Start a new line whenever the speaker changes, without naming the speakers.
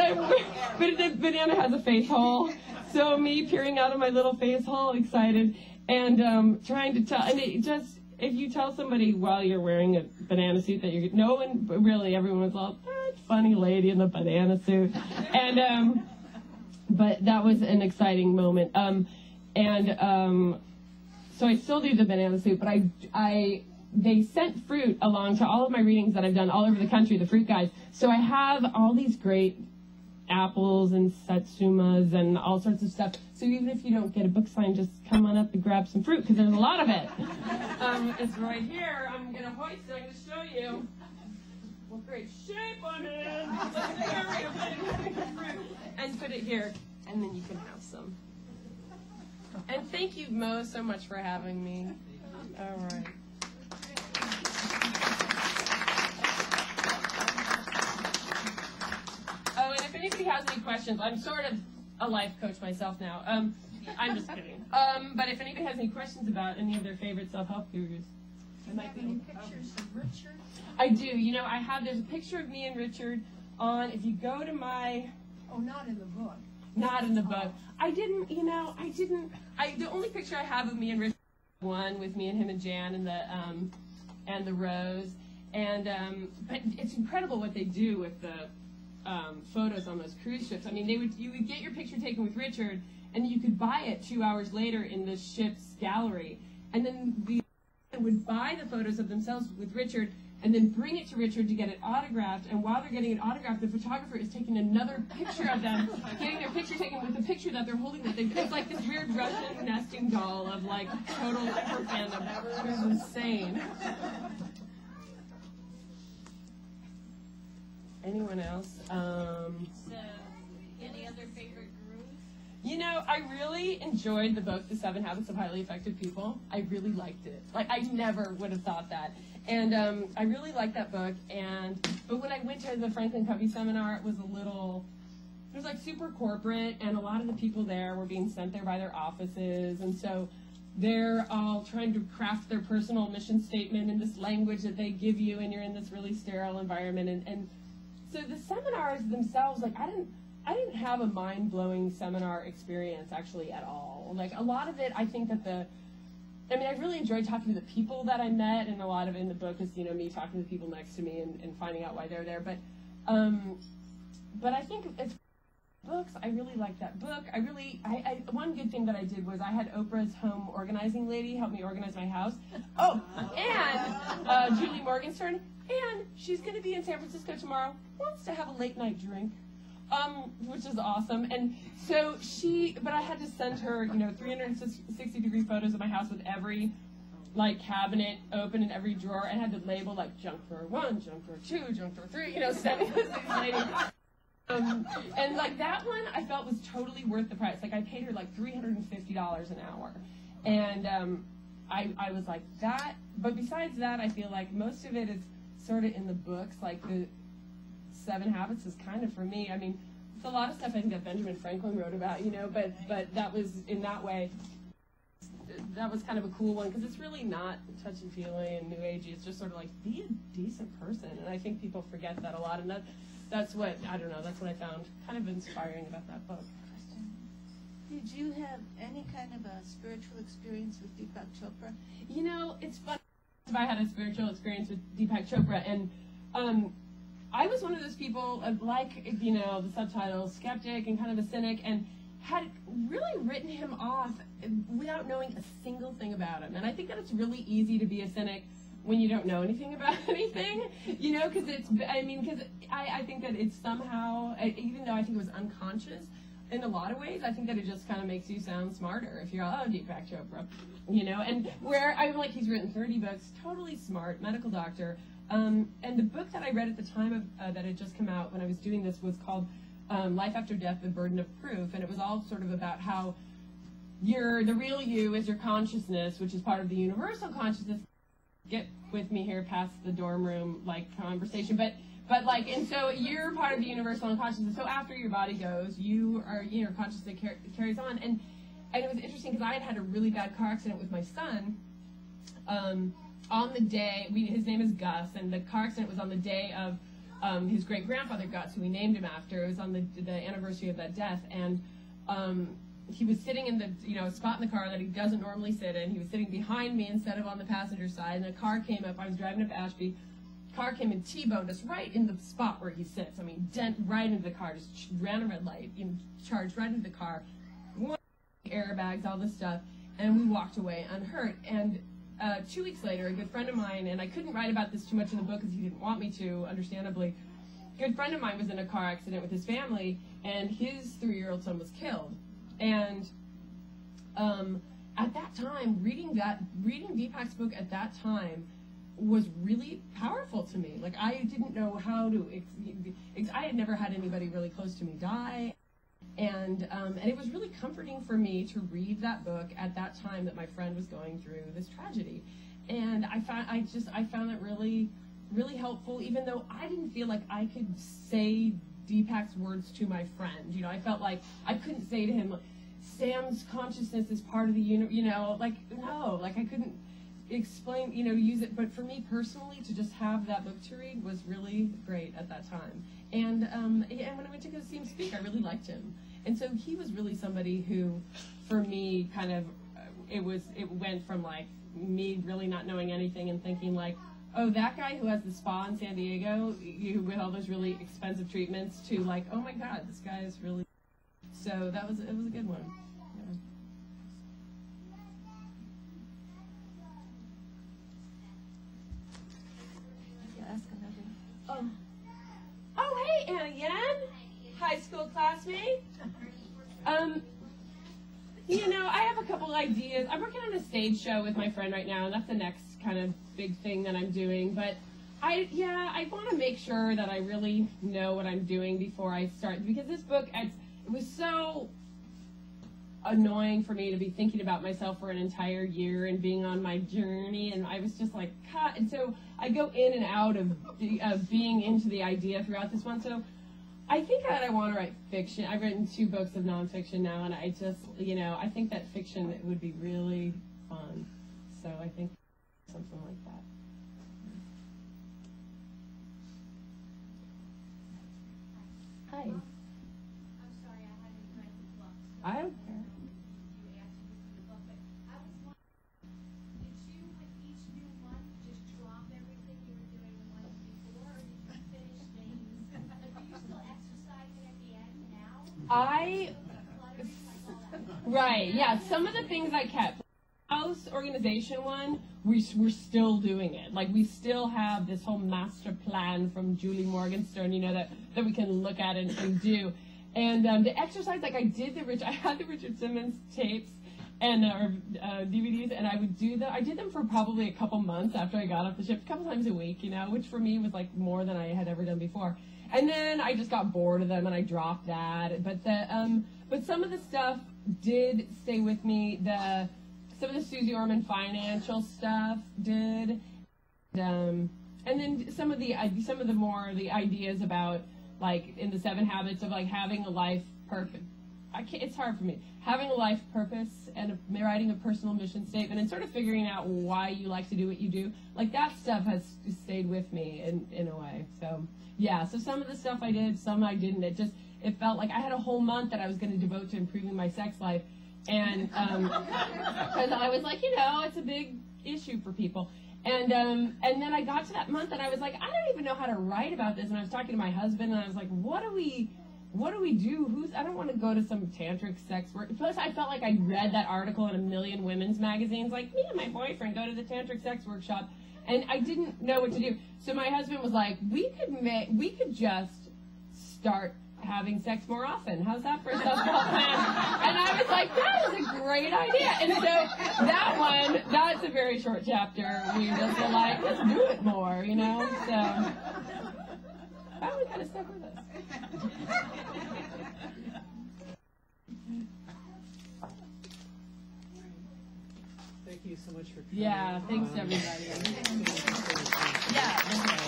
But the banana has a face hole, so me peering out of my little face hole, excited, and trying to tell, and it just, if you tell somebody while you're wearing a banana suit that you're, no one, really, everyone was all, that funny lady in the banana suit, and, but that was an exciting moment, so I still do the banana suit, but they sent fruit along to all of my readings that I've done all over the country, the fruit guides, so I have all these great apples and satsumas and all sorts of stuff. So even if you don't get a book sign, just come on up and grab some fruit, because there's a lot of it. It's right here. I'm going to hoist it. I'm going to show you what great shape I'm in. And put it here, and then you can have some. And thank you, Mo, so much for having me. All right. Oh, and if anybody has any questions, I'm sort of a life coach myself now. I'm just kidding. But if anybody has any questions about any of their favorite self-help gurus, I might be.
Any pictures of Richard?
I do. You know, there's a picture of me and Richard on, if you go to my...
Oh, not in the book.
Not in the book. The only picture I have of me and Richard is one with me and him and Jan and the rose. But it's incredible what they do with the photos on those cruise ships. I mean, you would get your picture taken with Richard, and you could buy it 2 hours later in the ship's gallery. And then the would buy the photos of themselves with Richard, and then bring it to Richard to get it autographed. And while they're getting it autographed, the photographer is taking another picture of them, getting their picture taken with the picture that they're holding. It's like this weird Russian nesting doll of like total hyper fandom. It was insane. Anyone else?
So, any other favorite gurus?
You know, I really enjoyed the book, The 7 Habits of Highly Effective People. I really liked it. Like, I never would have thought that. And I really liked that book. But when I went to the Franklin Covey seminar, it was like super corporate, and a lot of the people there were being sent there by their offices. And so they're all trying to craft their personal mission statement in this language that they give you, and you're in this really sterile environment. And so the seminars themselves, like, I didn't have a mind-blowing seminar experience actually at all. Like, a lot of it, I think that I really enjoyed talking to the people that I met, and a lot of it in the book is, me talking to the people next to me and finding out why they're there. But I think it's books. I really like that book. One good thing that I did was I had Oprah's home organizing lady help me organize my house. Oh, and Julie Morgenstern. And she's going to be in San Francisco tomorrow, wants to have a late night drink, which is awesome. And so but I had to send her, 360-degree photos of my house with every, cabinet open in every drawer, and had to label, junk drawer 1, junk drawer 2, junk drawer 3, sending this to this lady. And, that one I felt was totally worth the price. I paid her, $350 an hour. And I was like, that. But besides that, I feel like most of it is sort of in the books, like the 7 Habits is kind of for me. I mean, it's a lot of stuff I think that Benjamin Franklin wrote about, but that was, in that way, that was kind of a cool one, because it's really not touchy-feely and new agey. It's just sort of be a decent person, and I think people forget that a lot, and that's what, I don't know, that's what I found kind of inspiring about that book.
Did you have any kind of a spiritual experience with Deepak Chopra?
It's funny. I had a spiritual experience with Deepak Chopra, and I was one of those people, the subtitle, skeptic and kind of a cynic, and had really written him off without knowing a single thing about him. And I think that it's really easy to be a cynic when you don't know anything about anything, because I think that it's somehow, even though I think it was unconscious, in a lot of ways, I think that it just kind of makes you sound smarter if you're, Deepak Chopra, and where I'm he's written 30 books, totally smart, medical doctor. And the book that I read at the time of that had just come out when I was doing this was called Life After Death, The Burden of Proof, and it was all sort of about how the real you is your consciousness, which is part of the universal consciousness. Get with me here past the dorm room conversation, but and so you're part of the universal unconsciousness. So after your body goes, your consciousness carries on. And it was interesting because I had a really bad car accident with my son on the day, his name is Gus, and the car accident was on the day of his great-grandfather got, so we named him after. It was on the anniversary of that death, and he was sitting in the spot in the car that he doesn't normally sit in. He was sitting behind me instead of on the passenger side, and a car came up. I was driving up Ashby. Car came and T-boned us right in the spot where he sits. I mean, dent right into the car, just ran a red light, charged right into the car, airbags, all this stuff, and we walked away unhurt. And 2 weeks later, a good friend of mine, and I couldn't write about this too much in the book because he didn't want me to, understandably, a good friend of mine was in a car accident with his family, and his 3-year-old son was killed. And at that time, reading Deepak's book at that time was really powerful to me. Like, I didn't know how to, I had never had anybody really close to me die. And it was really comforting for me to read that book at that time that my friend was going through this tragedy. And I found it really, really helpful, even though I didn't feel like I could say Deepak's words to my friend. I felt like I couldn't say to him, Sam's consciousness is part of the universe, no, I couldn't explain, use it. But for me personally, to just have that book to read was really great at that time. And when I went to go see him speak, I really liked him. And so he was really somebody who, for me, kind of, it went from like me really not knowing anything and thinking like, oh, that guy who has the spa in San Diego, with all those really expensive treatments, to like, oh my God, this guy is really. So it was a good one. Oh, hey, Anna Yan, high school classmate. I have a couple ideas. I'm working on a stage show with my friend right now, and that's the next kind of big thing that I'm doing. But I want to make sure that I really know what I'm doing before I start, because this book, it was so annoying for me to be thinking about myself for an entire year and being on my journey, and I was just like, cut. And so I go in and out of being into the idea throughout this one. So I think that I want to write fiction. I've written 2 books of nonfiction now, and I just, I think that fiction would be really fun. So I think something like that. Hi.
I'm sorry, I haven't read the book.
I don't care.
You answered this in the book, but I was wondering, did you, with each new month, just drop everything you were doing the month before, or did you finish things? Like, are you still exercising at the end now?
Right, yeah. Some of the things I kept. House organization one, we're still doing it. Like, we still have this whole master plan from Julie Morgenstern, that we can look at and do. And the exercise, like, I had the Richard Simmons tapes and DVDs, and I would do them. I did them for probably a couple months after I got off the ship, a couple times a week, which for me was like more than I had ever done before. And then I just got bored of them and I dropped that. But some of the stuff did stay with me. Some of the Susie Orman financial stuff did, and then some of the ideas about, like, in the 7 Habits of, like, having a life purpose. It's hard for me. Having a life purpose and writing a personal mission statement and sort of figuring out why you like to do what you do. Like, that stuff has stayed with me in a way. So yeah. So some of the stuff I did, some I didn't. It felt like I had a whole month that I was going to devote to improving my sex life. And because I was like, it's a big issue for people. And then I got to that month and I was like, I don't even know how to write about this. And I was talking to my husband and I was like, what do we do? I don't want to go to some tantric sex work. Plus, I felt like I read that article in a million women's magazines, like, me and my boyfriend go to the tantric sex workshop. And I didn't know what to do. So my husband was like, we could just start having sex more often. How's that for a self-help plan? And I was like, that is a great idea. And so that's a very short chapter. We just were like, let's do it more, So that one kind of stuck with us.
Thank you so much for coming.
Yeah, thanks everybody. Yeah.